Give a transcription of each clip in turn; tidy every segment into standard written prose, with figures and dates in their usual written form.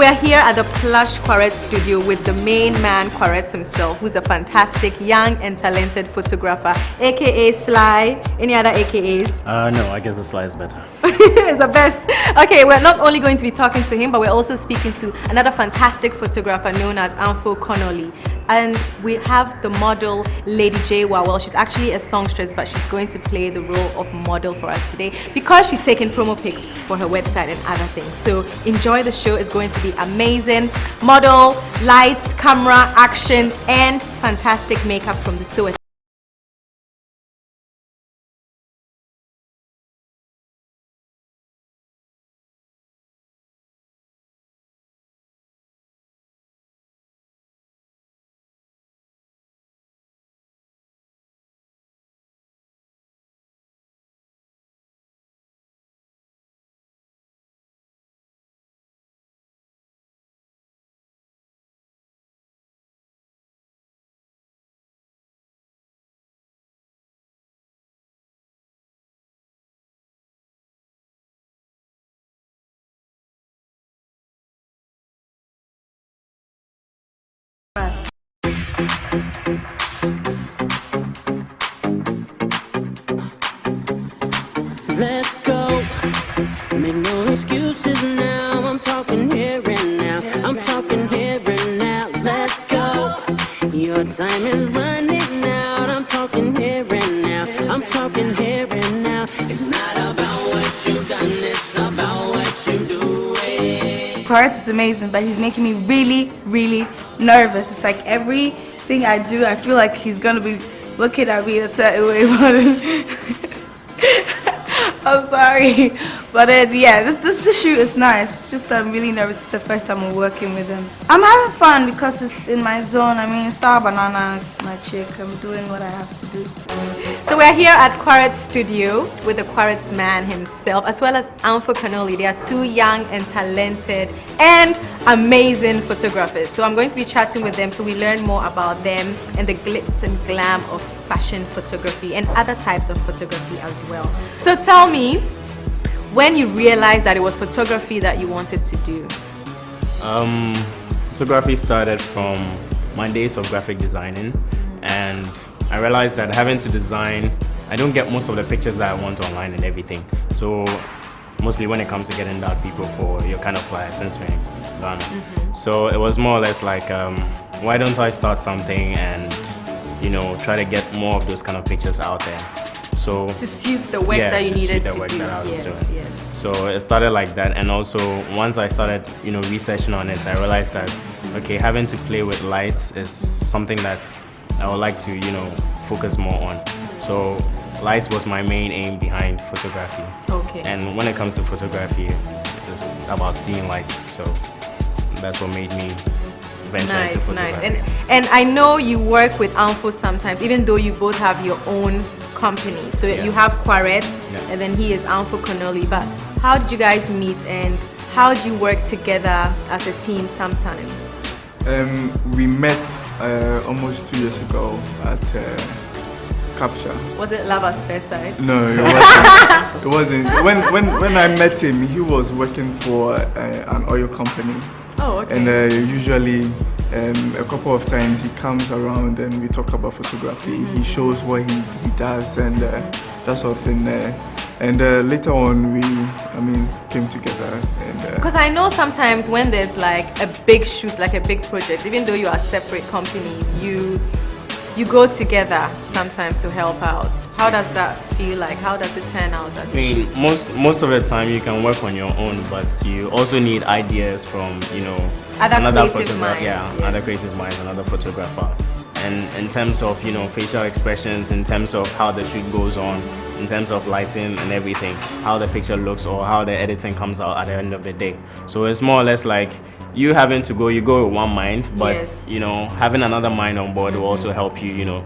we're here at the plush Quaret studio with the main man, Quaret himself, who's a fantastic young and talented photographer, aka Sly. Any other AKAs? No, I guess the Sly is better. It's the best. Okay, we're not only going to be talking to him, but we're also speaking to another fantastic photographer known as Anfo Connolly. And we have the model, Lady Jaywa. Well, she's actually a songstress, but she's going to play the role of model for us today because she's taking promo pics for her website and other things. So enjoy the show. It's going to be amazing. Model, lights, camera, action, and fantastic makeup from the so. Let's go. Make no excuses now. I'm talking here and now. I'm talking here and now. Let's go. Your time is running out. I'm talking here and now. I'm talking here and now. It's not about what you've done, it's about what you do. Quaret is amazing, but he's making me really, really nervous. It's like everything I do, I feel like he's gonna be looking at me a certain way. I'm sorry, but yeah, this shoot is nice. It's just I'm really nervous. It's the first time I'm working with him. I'm having fun because it's in my zone. I mean, Star Banana is my chick. I'm doing what I have to do. So we're here at Quaret's studio with the Quaret's man himself, as well as Anfo Connolly. They are two young and talented and amazing photographers. So I'm going to be chatting with them so we learn more about them and the glitz and glam of fashion photography and other types of photography as well. So tell me, when you realized that it was photography that you wanted to do? Photography started from my days of graphic designing, and I realized that having to design, I don't get most of the pictures that I want online and everything. So mostly when it comes to getting out people for your kind of licensing done. So it was more or less like, why don't I start something and try to get more of those kind of pictures out there. So to suit the work that you needed to do. That I was doing. Yes. So it started like that, and also once I started, researching on it, I realized that okay, having to play with lights is something that I would like to, focus more on. So lights was my main aim behind photography. Okay. And when it comes to photography, it's about seeing light. So that's what made me venture into photography. Nice. And I know you work with Anfo sometimes, even though you both have your own company. So you have Quaret, and then he is Anfo Connolly. But how did you guys meet, and how do you work together as a team sometimes? We met almost 2 years ago at Capture. Was it love at first sight? No, it wasn't. It wasn't. When I met him, he was working for an oil company. Oh, okay. And usually a couple of times he comes around and we talk about photography. He shows what he does and that sort of thing. And later on we came together. Because I know sometimes when there's like a big shoot, like a big project, even though you are separate companies, you go together sometimes to help out. How does that feel like? How does it turn out at the shoot? Most of the time you can work on your own, but you also need ideas from other creative minds. Other creative minds, another photographer. And in terms of facial expressions, in terms of how the shoot goes on, in terms of lighting and everything, how the picture looks or how the editing comes out at the end of the day. So it's more or less like you having to go with one mind, but having another mind on board will also help you,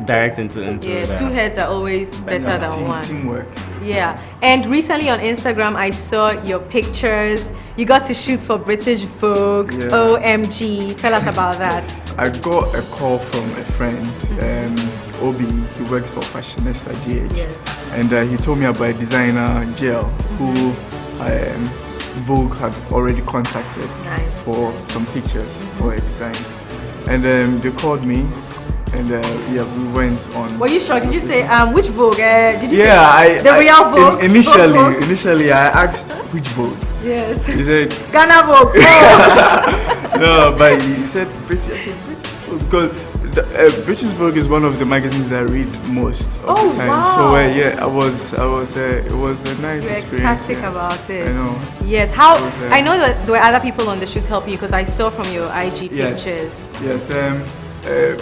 direct into two heads are always better than one. Teamwork. Yeah, and recently on Instagram I saw your pictures. You got to shoot for British Vogue. Yeah. OMG, tell us about that. I got a call from a friend, Obi. He works for Fashionista GH, and he told me about a designer Jill who Vogue had already contacted Nice. for some pictures for a design, and they called me, and yeah, we went on. Were you shocked? Did you say which Vogue? Did you Yeah, say the real Vogue? Vogue? Initially, I asked which Vogue. Yes. He said Ghana Vogue. Oh. no, but he said British. I said British Vogue because British Vogue is one of the magazines that I read most of the time. Wow. So yeah, it was a nice You're experience. ecstatic Yeah. about it. I know. Yes. How? It was, I know that there were other people on the shoot helping you because I saw from your IG Yes. pictures. Yes.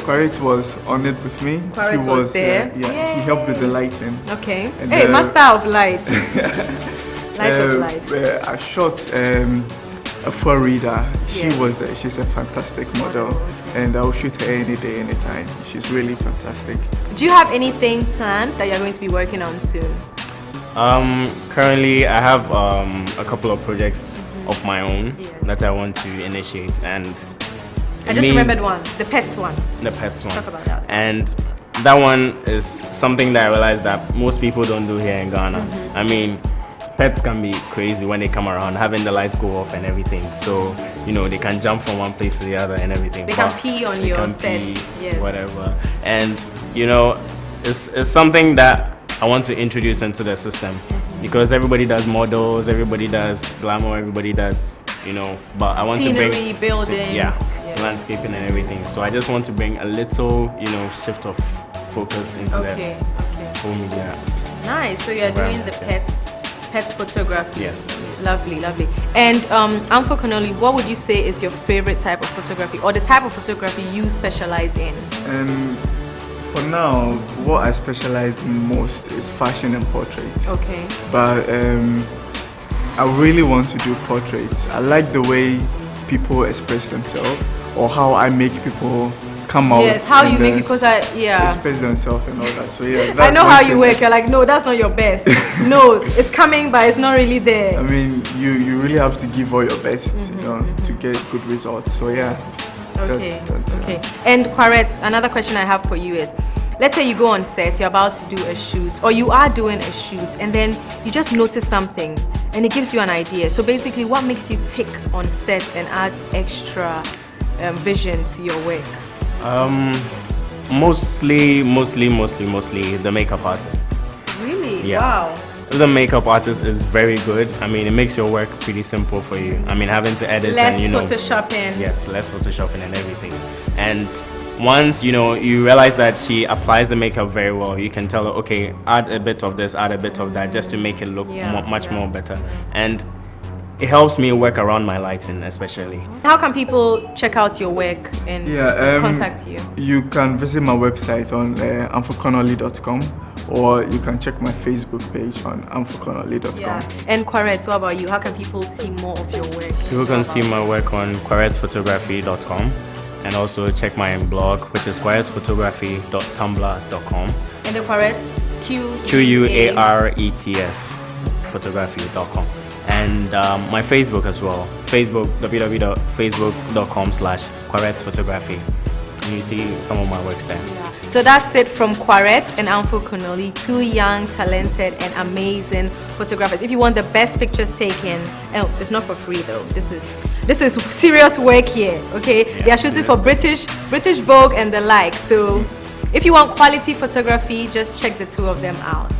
Quaritch was on it with me. Quaritch He was there. Yeah, he helped with the lighting. Okay. And, Hey, master of light. Light of light. I shot a full reader. She Yeah. was there. She's a fantastic model, and I'll shoot her any day, anytime. She's really fantastic. Do you have anything planned that you're going to be working on soon? Currently, I have a couple of projects of my own that I want to initiate, and I just remembered one, the pets one. The pets one. Talk about that. And that one is something that I realized that most people don't do here in Ghana. I mean, pets can be crazy when they come around, having the lights go off and everything. So, they can jump from one place to the other and everything. They can pee on your set. Yes. Whatever. And, it's something that I want to introduce into the system because everybody does models, everybody does glamour, everybody does, but I want Scenery, to bring buildings. yes. Landscaping and everything. So I just want to bring a little, shift of focus into Okay. the whole media. Nice. So you're doing the pets photography. Yes. Lovely, lovely. And Amfo Connolly, what would you say is your favorite type of photography or the type of photography you specialize in? For now, what I specialize in most is fashion and portraits. Okay. But I really want to do portraits. I like the way people express themselves or how I make people come out. Yes, how you and, make because express themselves and all that. So yeah, I that's know one how thing. you work. You're like, no, that's not your best. No, it's coming, but it's not really there. I mean, you really have to give all your best, to get good results. So yeah. Okay. That's, Okay. And Quaret, another question I have for you is, let's say you go on set, you're about to do a shoot, or you are doing a shoot, and then you just notice something, and it gives you an idea. So basically, what makes you tick on set and adds extra vision to your work? Mostly the makeup artist. Really? Yeah. Wow. The makeup artist is very good. I mean, it makes your work pretty simple for you. I mean, having to edit Less and photoshopping. Yes, less photoshopping and everything. And once you realize that she applies the makeup very well, you can tell her, okay, add a bit of this, add a bit of that, just to make it look much more better. And it helps me work around my lighting, especially. How can people check out your work and contact you? You can visit my website on amphoconnolly.com, or you can check my Facebook page on amphoconnolly.com. Yeah. And Quaret, what about you? How can people see more of your work? People can see my work on quaretsphotography.com, and also check my blog, which is quaretsphotography.tumblr.com. And the Quaret, QUARETS photography.com. And my Facebook as well, www.facebook.com/quaretsphotography. You see some of my works there. Yeah. So that's it from Quaret and Amfo Connolly, two young, talented, and amazing photographers. If you want the best pictures taken, it's not for free though. This is serious work here. Okay, Yeah, they are shooting for British Vogue and the like. So if you want quality photography, just check the two of them out.